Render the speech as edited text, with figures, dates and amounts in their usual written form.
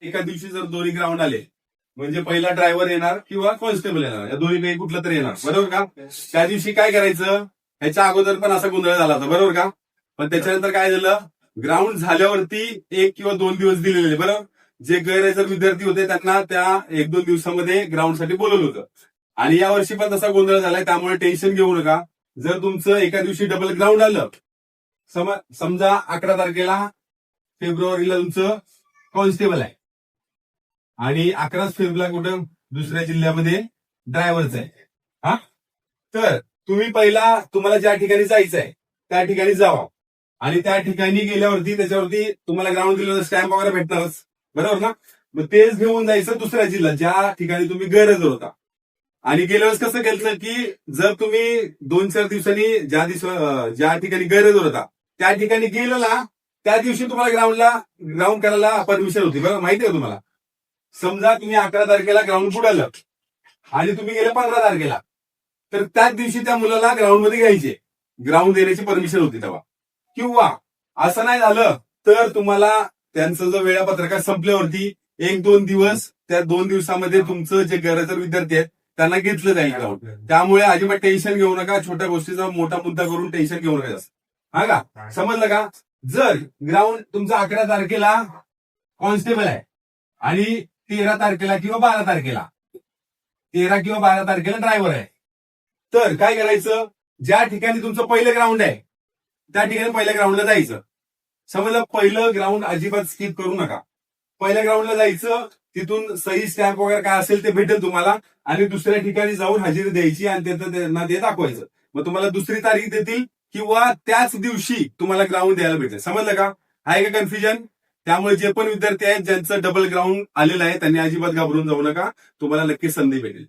एका दिवशी जर दोन्ही ग्राउंड आले म्हणजे पहिला ड्रायव्हर येणार किंवा कॉन्स्टेबल येणार, या दोन्हीपैकी कुठलं तरी येणार, बरोबर का? त्या दिवशी काय करायचं, ह्याच्या अगोदर पण असा गोंधळ झाला होता, बरोबर का? पण त्याच्यानंतर काय झालं, ग्राउंड झाल्यावरती 1 किंवा 2 दिवस दिलेले, बरोबर. जे गैरहजर विद्यार्थी होते त्यांना त्या 1-2 दिवसामध्ये ग्राउंडसाठी बोलवलं होतं. आणि यावर्षी पण तसा गोंधळ झालाय, त्यामुळे टेन्शन घेऊ नका. जर तुमचं एका दिवशी डबल ग्राउंड आलं, समजा 11 तारखेला फेब्रुवारीला तुमचं कॉन्स्टेबल आहे आणि 11 फेब्रुवारीला कुठं दुसऱ्या जिल्ह्यामध्ये ड्रायव्हरचं आहे, हा, तर तुम्ही पहिला तुम्हाला ज्या ठिकाणी जायचं आहे त्या ठिकाणी जावा आणि त्या ठिकाणी गेल्यावरती त्याच्यावरती तुम्हाला ग्राउंड दिलं स्टॅम्प वगैरे भेटणारच, बरोबर ना? मग तेच घेऊन जायचं दुसऱ्या जिल्ह्यात ज्या ठिकाणी तुम्ही गैरहजर होता. आणि गेल्या वेळेस कसं केलं की जर तुम्ही 2-4 दिवसांनी ज्या ठिकाणी गैरहजर होता त्या ठिकाणी गेलो ना, त्या दिवशी तुम्हाला ग्राउंड करायला परमिशन होती, बरोबर, माहिती आहे तुम्हाला. समजा तुम्ही 11 तारखेला ग्राउंड बुडालं आणि तुम्ही गेले 15 तारखेला, तर त्याच दिवशी त्या मुलाला ग्राउंडमध्ये घ्यायचे, ग्राउंड देण्याची परमिशन होती तेव्हा. किंवा असं नाही झालं तर तुम्हाला त्यांचं जो वेळापत्रक संपल्यावरती 1-2 दिवस, त्या 2 दिवसामध्ये तुमचं जे गैरहजर विद्यार्थी आहेत त्यांना घेतलं जाईल ग्राउंड. त्यामुळे अजिबात टेन्शन घेऊ नका, छोट्या गोष्टीचा मोठा मुद्दा करून टेन्शन घेऊ नका जास्त, हा का, समजलं का? जर ग्राउंड तुमचा 11 तारखेला कॉन्स्टेबल आहे आणि 13 तारखेला किंवा 12 तारखेला 13 किंवा 12 तारखेला ड्रायव्हर आहे, तर काय करायचं, ज्या ठिकाणी तुमचं पहिलं ग्राउंड आहे त्या ठिकाणी पहिल्या ग्राउंडला जायचं. समजलं, पहिलं ग्राउंड अजिबात स्किप करू नका. पहिल्या ग्राउंडला जायचं, तिथून सही स्टॅम्प वगैरे काय असेल ते भेटेल तुम्हाला आणि दुसऱ्या ठिकाणी जाऊन हजेरी द्यायची आणि त्यांना ते दाखवायचं. मग तुम्हाला दुसरी तारीख देतील किंवा त्याच दिवशी तुम्हाला ग्राउंड द्यायला भेटेल. समजलं का? आहे का कन्फ्युजन? त्यामुळे जे पण विद्यार्थी आहेत ज्यांचं डबल ग्राउंड आलेलं आहे त्यांनी अजिबात घाबरून जाऊ नका, तुम्हाला नक्की संधी भेटेल.